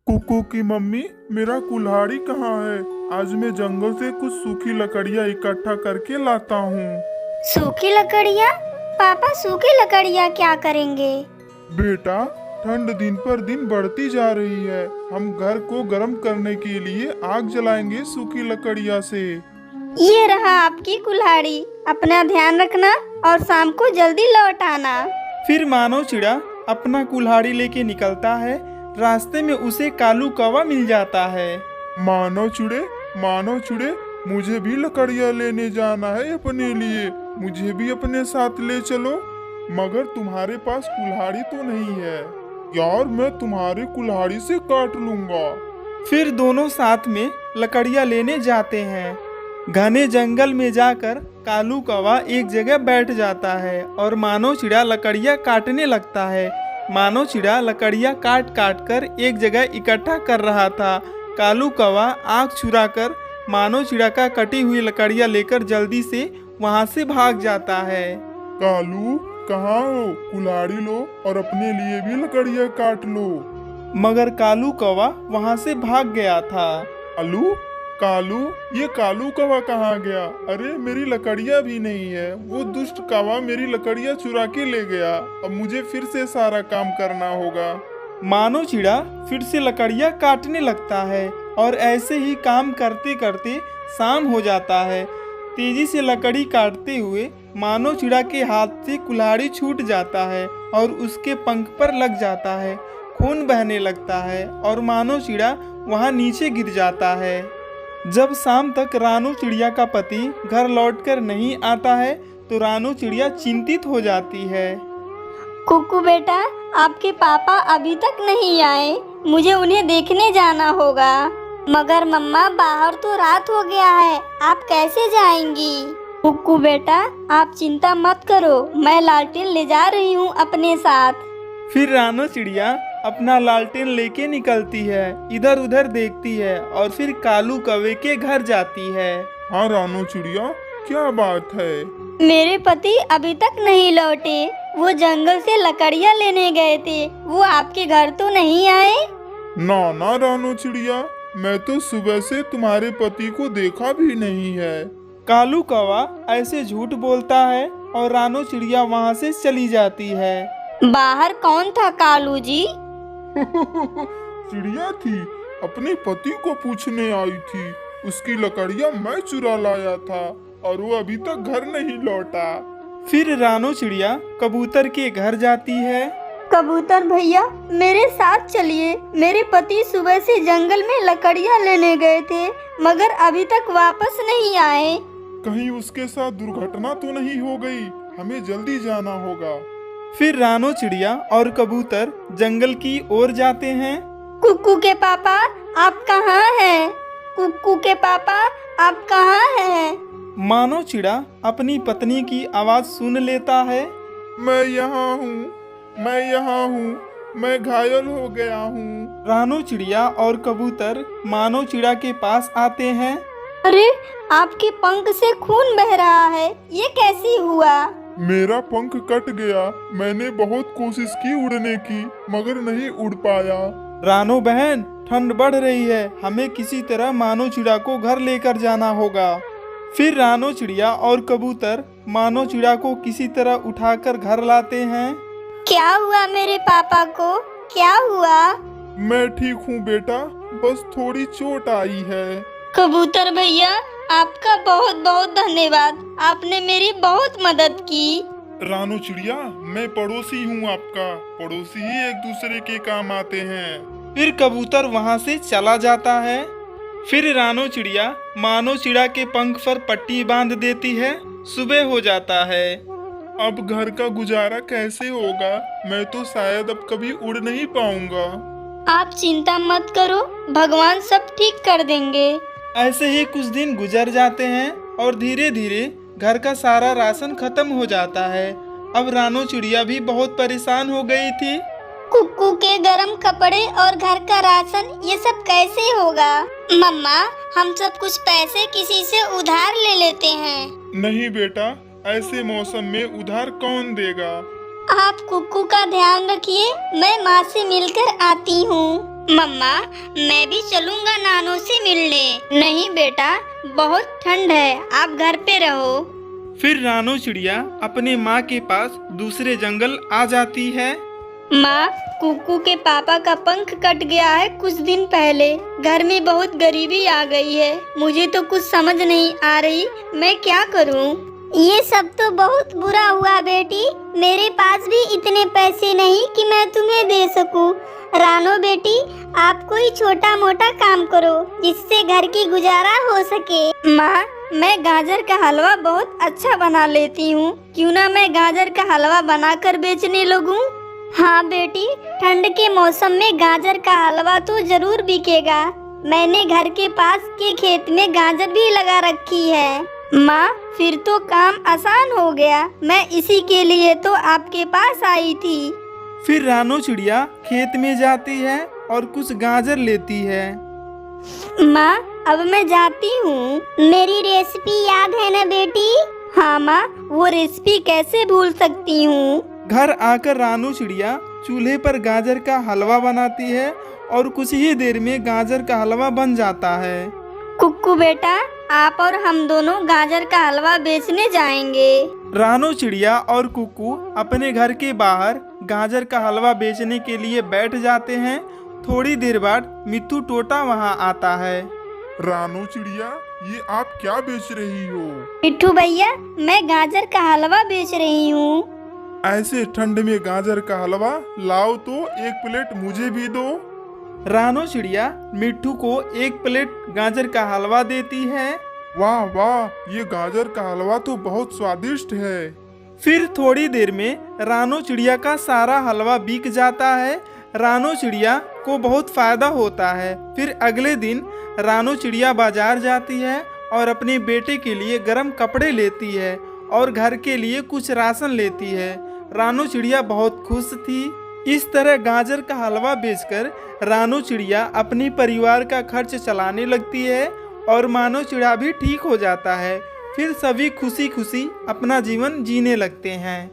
कुकू की मम्मी, मेरा कुल्हाड़ी कहाँ है? आज मैं जंगल से कुछ सूखी लकड़ियाँ इकट्ठा करके लाता हूँ। सूखी लकड़ियाँ? पापा सूखी लकड़ियाँ क्या करेंगे? बेटा, ठंड दिन पर दिन बढ़ती जा रही है। हम घर को गर्म करने के लिए आग जलाएंगे सूखी लकड़ियाँ से। ये रहा आपकी कुल्हाड़ी। अपना ध्यान रखना और शाम को जल्दी लौट आना। फिर मानव चिड़ा अपना कुल्हाड़ी लेके निकलता है। रास्ते में उसे कालू कौवा मिल जाता है। मानव चिड़े, मुझे भी लकड़ियाँ लेने जाना है अपने लिए। मुझे भी अपने साथ ले चलो। मगर तुम्हारे पास कुल्हाड़ी तो नहीं है। यार, मैं तुम्हारी कुल्हाड़ी से काट लूंगा। फिर दोनों साथ में लकड़ियाँ लेने जाते हैं। घने जंगल में जाकर कालू कौवा एक जगह बैठ जाता है और मानव चिड़ा लकड़ियाँ काटने लगता है। मानव चिड़ा लकड़ियाँ काट काट कर एक जगह इकट्ठा कर रहा था। कालू कौवा आँख चुराकर मानव चिड़ा का कटी हुई लकड़ियाँ लेकर जल्दी से वहाँ से भाग जाता है। कालू, कहाँ हो? कुल्हाड़ी लो और अपने लिए भी लकड़ियाँ काट लो। मगर कालू कौवा वहाँ से भाग गया था। कालू, ये कालू कौवा कहाँ गया? अरे, मेरी लकड़ियाँ भी नहीं है। वो दुष्ट कौवा मेरी लकड़ियाँ चुरा के ले गया। अब मुझे फिर से सारा काम करना होगा। मानव चिड़ा फिर से लकड़ियाँ काटने लगता है और ऐसे ही काम करते करते शाम हो जाता है। तेजी से लकड़ी काटते हुए मानव चिड़ा के हाथ से कुल्हाड़ी छूट जाता है और उसके पंख पर लग जाता है। खून बहने लगता है और मानव चिड़ा वहाँ नीचे गिर जाता है। जब शाम तक रानू चिड़िया का पति घर लौटकर नहीं आता है तो रानू चिड़िया चिंतित हो जाती है। कुकू बेटा, आपके पापा अभी तक नहीं आए। मुझे उन्हें देखने जाना होगा। मगर मम्मा, बाहर तो रात हो गया है। आप कैसे जाएंगी? कुकू बेटा, आप चिंता मत करो। मैं लालटेन ले जा रही हूँ अपने साथ। फिर रानू चिड़िया अपना लालटेन लेके निकलती है, इधर उधर देखती है और फिर कालू कौवे के घर जाती है। हाँ रानू चिड़िया, क्या बात है? मेरे पति अभी तक नहीं लौटे। वो जंगल से लकड़ियाँ लेने गए थे। वो आपके घर तो नहीं आए? ना रानू चिड़िया, मैं तो सुबह से तुम्हारे पति को देखा भी नहीं है। कालू कौवा ऐसे झूठ बोलता है और रानू चिड़िया वहाँ से चली जाती है। बाहर कौन था कालू जी? चिड़िया थी, अपने पति को पूछने आई थी। उसकी लकड़ियाँ मैं चुरा लाया था और वो अभी तक घर नहीं लौटा। फिर रानू चिड़िया कबूतर के घर जाती है। कबूतर भैया, मेरे साथ चलिए। मेरे पति सुबह से जंगल में लकड़ियाँ लेने गए थे, मगर अभी तक वापस नहीं आए। कहीं उसके साथ दुर्घटना तो नहीं हो गई? हमें जल्दी जाना होगा। फिर रानू चिड़िया और कबूतर जंगल की ओर जाते हैं। कुक्कू के पापा, आप कहाँ हैं? कुक्कू के पापा, आप कहाँ हैं? मानव चिड़ा अपनी पत्नी की आवाज सुन लेता है। मैं यहाँ हूँ, मैं घायल हो गया हूँ। रानू चिड़िया और कबूतर मानव चिड़ा के पास आते हैं। अरे, आपके पंख से खून बह रहा है। ये कैसे हुआ? मेरा पंख कट गया। मैंने बहुत कोशिश की उड़ने की, मगर नहीं उड़ पाया। रानू बहन, ठंड बढ़ रही है। हमें किसी तरह मानव चिड़ा को घर लेकर जाना होगा। फिर रानू चिड़िया और कबूतर मानव चिड़ा को किसी तरह उठाकर घर लाते हैं। क्या हुआ मेरे पापा को? क्या हुआ? मैं ठीक हूँ बेटा, बस थोड़ी चोट आई है। कबूतर भैया, आपका बहुत बहुत धन्यवाद। आपने मेरी बहुत मदद की। रानू चिड़िया, मैं पड़ोसी हूँ आपका। पड़ोसी ही एक दूसरे के काम आते हैं। फिर कबूतर वहाँ से चला जाता है। फिर रानू चिड़िया मानव चिड़ा के पंख पर पट्टी बांध देती है। सुबह हो जाता है। अब घर का गुजारा कैसे होगा? मैं तो शायद अब कभी उड़ नहीं पाऊंगा। आप चिंता मत करो, भगवान सब ठीक कर देंगे। ऐसे ही कुछ दिन गुजर जाते हैं और धीरे धीरे घर का सारा राशन खत्म हो जाता है। अब रानू चिड़िया भी बहुत परेशान हो गई थी। कुक्कू के गरम कपड़े और घर का राशन, ये सब कैसे होगा? मम्मा, हम सब कुछ पैसे किसी से उधार ले लेते हैं। नहीं बेटा, ऐसे मौसम में उधार कौन देगा? आप कुक्कू का ध्यान रखिए। मैं माँ से मिलकर आती हूँ। मम्मा, मैं भी चलूंगा नानू से मिलने। नहीं बेटा, बहुत ठंड है, आप घर पे रहो। फिर रानो चिड़िया अपने माँ के पास दूसरे जंगल आ जाती है। माँ, कुकू के पापा का पंख कट गया है कुछ दिन पहले। घर में बहुत गरीबी आ गई है, मुझे तो कुछ समझ नहीं आ रही मैं क्या करूँ। ये सब तो बहुत बुरा हुआ बेटी, मेरे पास भी इतने पैसे नहीं कि मैं तुम्हें दे सकूं। रानो बेटी, आप कोई छोटा मोटा काम करो जिससे घर की गुजारा हो सके। माँ, मैं गाजर का हलवा बहुत अच्छा बना लेती हूँ, क्यों ना मैं गाजर का हलवा बनाकर बेचने लगूं। हाँ बेटी, ठंड के मौसम में गाजर का हलवा तो जरूर बिकेगा। मैंने घर के पास के खेत में गाजर भी लगा रखी है। माँ, फिर तो काम आसान हो गया, मैं इसी के लिए तो आपके पास आई थी। फिर रानो चिड़िया खेत में जाती है और कुछ गाजर लेती है। माँ, अब मैं जाती हूँ। मेरी रेसिपी याद है ना बेटी? हाँ माँ, वो रेसिपी कैसे भूल सकती हूँ। घर आकर रानो चिड़िया चूल्हे पर गाजर का हलवा बनाती है और कुछ ही देर में गाजर का हलवा बन जाता है। कुक्कू बेटा, आप और हम दोनों गाजर का हलवा बेचने जाएंगे। रानो चिड़िया और कुकू अपने घर के बाहर गाजर का हलवा बेचने के लिए बैठ जाते हैं। थोड़ी देर बाद मिट्ठू तोता वहां आता है। रानो चिड़िया, ये आप क्या बेच रही हो? मिट्ठू भैया, मैं गाजर का हलवा बेच रही हूँ। ऐसे ठंड में गाजर का हलवा लाओ तो एक प्लेट मुझे भी दो। रानो चिड़िया मिट्ठू को एक प्लेट गाजर का हलवा देती है। वाह वाह, ये गाजर का हलवा तो बहुत स्वादिष्ट है। फिर थोड़ी देर में रानो चिड़िया का सारा हलवा बिक जाता है। रानो चिड़िया को बहुत फायदा होता है। फिर अगले दिन रानो चिड़िया बाजार जाती है और अपने बेटे के लिए गर्म कपड़े लेती है और घर के लिए कुछ राशन लेती है। रानो चिड़िया बहुत खुश थी। इस तरह गाजर का हलवा बेचकर रानो चिड़िया अपने परिवार का खर्च चलाने लगती है और मानो चिड़ा भी ठीक हो जाता है। फिर सभी खुशी खुशी अपना जीवन जीने लगते हैं।